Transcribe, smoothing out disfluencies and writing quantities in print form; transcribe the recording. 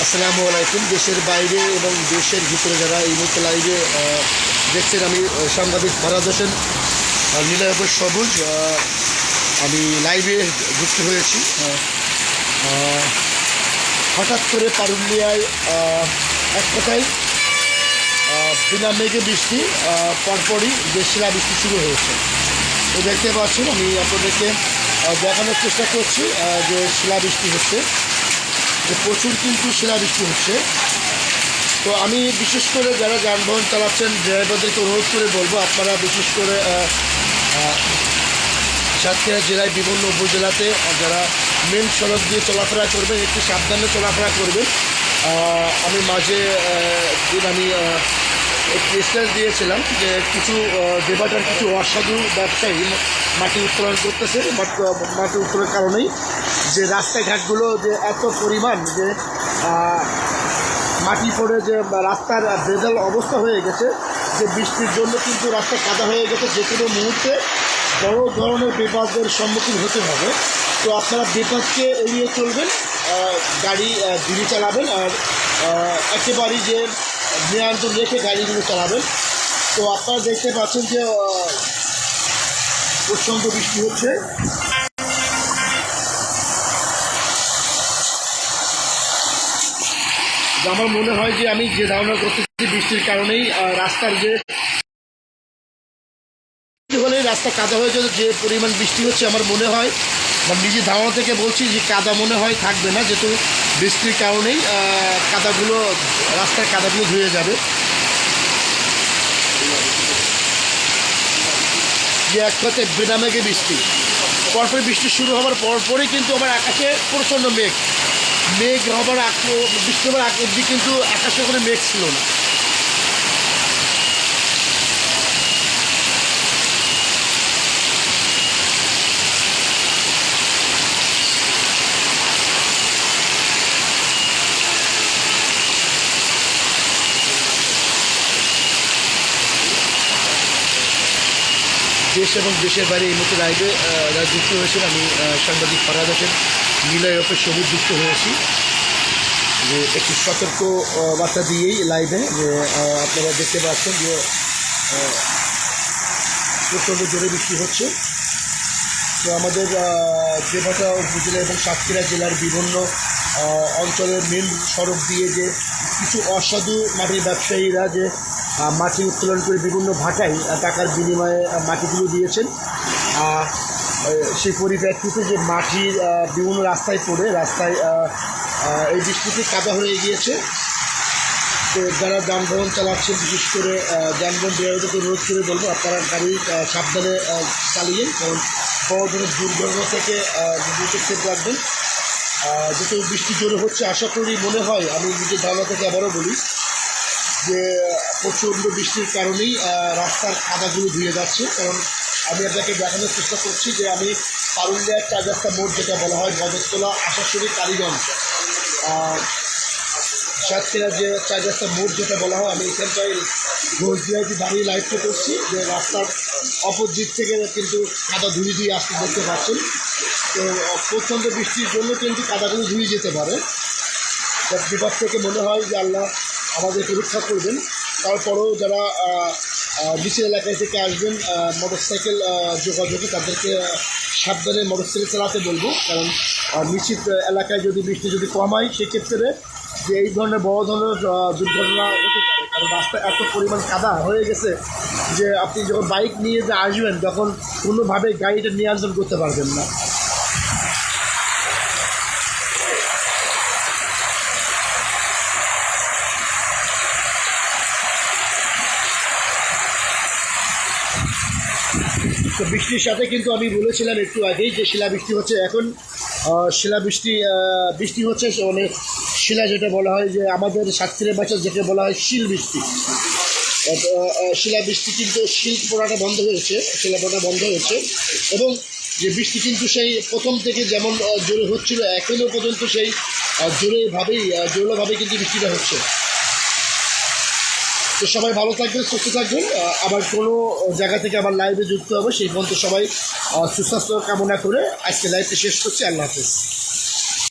আসসালামু আলাইকুম। দেশের বাইরে এবং দেশের ভিতরে যারা এই মুহূর্তে লাইভে দেখছেন, আমি সাংবাদিক ফারাদ হোসেন, নীলাভ সবুজ। আমি লাইভে যুক্ত হয়েছি। হঠাৎ করে পারুলিয়ায় এক কথায় বিনা মেঘে বৃষ্টি, পরপরই যে শিলাবৃষ্টি শুরু হয়েছে। তো দেখতে পাচ্ছেন, আমি আপনাদেরকে দেখানোর চেষ্টা করছি যে শিলাবৃষ্টি হচ্ছে, যে প্রচুর কিন্তু শিলাবৃষ্টি হচ্ছে। তো আমি বিশেষ করে যারা যানবাহন চালাচ্ছেন ড্রাইভারদেরকে অনুরোধ করে বলবো, আপনারা বিশেষ করে সাতক্ষীরা জেলায় বিভিন্ন উপজেলাতে যারা মেন সড়ক দিয়ে চলাফেরা করবেন একটু সাবধানে চলাফেরা করবেন। আমি মাঝে দিন আমি একটি স্টেজ দিয়েছিলাম যে কিছু দেবাটার কিছু অসাধু ব্যবসায়ী মাটি উত্তোলন করতেছে। মাটি উত্তোলনের কারণেই যে রাস্তাঘাটগুলো যে এত পরিমাণ যে মাটি পড়ে যে রাস্তার বেজাল অবস্থা হয়ে গেছে, যে বৃষ্টির জন্য কিন্তু রাস্তা কাদা হয়ে গেছে। যে কোনো মুহূর্তে বড় ধরনের বিপদের সম্মুখীন হতে হবে। তো আপনারা বিপদকে এড়িয়ে চলবেন, গাড়ি ধীরে চালাবেন, আর একেবারেই যে নিয়ন্ত্রণ রেখে গাড়িগুলো চালাবেন। তো আপনারা দেখতে পাচ্ছেন যে প্রচণ্ড বৃষ্টি হচ্ছে। আমার মনে হয় যে আমি যে ধারণা করতেছি বৃষ্টির কারণেই রাস্তার যে হলে রাস্তা কাদা হয়ে যাবে, যে পরিমাণ বৃষ্টি হচ্ছে আমার মনে হয়, বা নিজের ধারণা থেকে বলছি যে কাদা মনে হয় থাকবে না, যেহেতু বৃষ্টির কারণেই কাদাগুলো রাস্তার কাদাগুলো ধুয়ে যাবে। যে এক কথায় বেনামেঘে বৃষ্টি, পরপরই বৃষ্টি শুরু হওয়ার পরপরই কিন্তু আমার আকাশে প্রচণ্ড মেঘ হবার বৃষ্টি হবার আগ অবধি কিন্তু আকাশে কোনো মেঘ ছিল না। দেশ এবং দেশের বাইরে এই মুহূর্তে লাইভে যারা যুক্ত হয়েছেন, আমি সাংবাদিক ফারাদ হোসেন নীলাভ সবুজ যুক্ত হয়েছি। যে একটি সতর্ক বার্তা দিয়েই লাইভে যে আপনারা দেখতে পাচ্ছেন যে প্রচণ্ড জোরে বৃষ্টি হচ্ছে। তো আমাদের দেবতা উপজেলা এবং সাতক্ষীরা জেলার বিভিন্ন অঞ্চলের মেন সড়ক দিয়ে যে কিছু অসাধু মাটির ব্যবসায়ীরা যে মাটি উত্তোলন করে বিভিন্ন ভাটায় টাকার বিনিময়ে মাটিগুলো দিয়েছেন, সেই পরিপ্রেক্ষিতে যে মাটির বিভিন্ন রাস্তায় পড়ে রাস্তায় এই বৃষ্টিতে কাদা হয়ে গিয়েছে। তো যারা যানবাহন চালাচ্ছেন, বিশেষ করে যানবাহন ড্রাইভারদেরকে অনুরোধ করে বলবো, আপনারা গাড়ি সাবধানে চালিয়ে, কারণ বড় ধরনের দুর্ঘটনা থেকে নিজেকে সেফ রাখবেন। যেহেতু বৃষ্টি জোরে হচ্ছে, আশা করি মনে হয়, আমি নিজের ধারণা থেকে আবারও বলি যে প্রচণ্ড বৃষ্টির কারণেই রাস্তার কাদাগুলো ধুয়ে যাচ্ছে। কারণ আমি আপনাকে দেখানোর চেষ্টা করছি যে আমি পারুলিয়ার 4 রাস্তা মোড়, যেটা বলা হয় বদরতলা আশাশুড়ি কালীগঞ্জ, সাতক্ষীরার যে 4 রাস্তা মোড় যেটা বলা হয়, আমি এখানটায় ঘোষদিয়াতে দাঁড়িয়ে লাইভটা করছি। যে রাস্তার অপর দিক থেকে কিন্তু কাদা ধুয়ে দিয়ে আসতে দেখতে পাচ্ছেন। তো প্রচণ্ড বৃষ্টির জন্য কিন্তু কাদাগুলো ধুয়ে যেতে পারে। বিপদ থেকে মনে হয় যে আল্লাহ আমাদেরকে রক্ষা করবেন। তারপরেও যারা নিচের এলাকায় থেকে আসবেন মোটরসাইকেল যোগাযোগে, তাদেরকে সাবধানে মোটরসাইকেল চালাতে বলবো। কারণ নিশ্চিত এলাকায় যদি বৃষ্টি যদি কম হয়, সেক্ষেত্রে যে এই ধরনের বড় ধরনের দুর্ঘটনা হতে পারে। কারণ রাস্তা এত পরিমাণ কাদা হয়ে গেছে যে আপনি যখন বাইক নিয়ে যে আসবেন, তখন কোনোভাবে গাড়িটা নিয়ন্ত্রণ করতে পারবেন না। তো বৃষ্টির সাথে কিন্তু আমি বলেছিলাম একটু আগেই যে শিলাবৃষ্টি হচ্ছে। এখন বৃষ্টি হচ্ছে, মানে শিলা যেটা বলা হয়, যে আমাদের সাতক্ষীরা ভাষায় যেটা বলা হয় শিল বৃষ্টি। শিলাবৃষ্টি কিন্তু শিল পড়াটা বন্ধ হয়েছে, শিলা পড়াটা বন্ধ হয়েছে। এবং যে বৃষ্টি কিন্তু সেই প্রথম থেকে যেমন জোরে হচ্ছিল, এখনও পর্যন্ত সেই জোরভাবেই কিন্তু বৃষ্টিটা হচ্ছে। তো সবাই ভালো থাকবেন, সুস্থ থাকবেন। আবার কোনো জায়গা থেকে আবার লাইভে যুক্ত হবে, সেই পর্যন্ত সবাই সুস্বাস্থ্য কামনা করে আজকে লাইভটি শেষ করছি। আল্লাহ হাফেজ।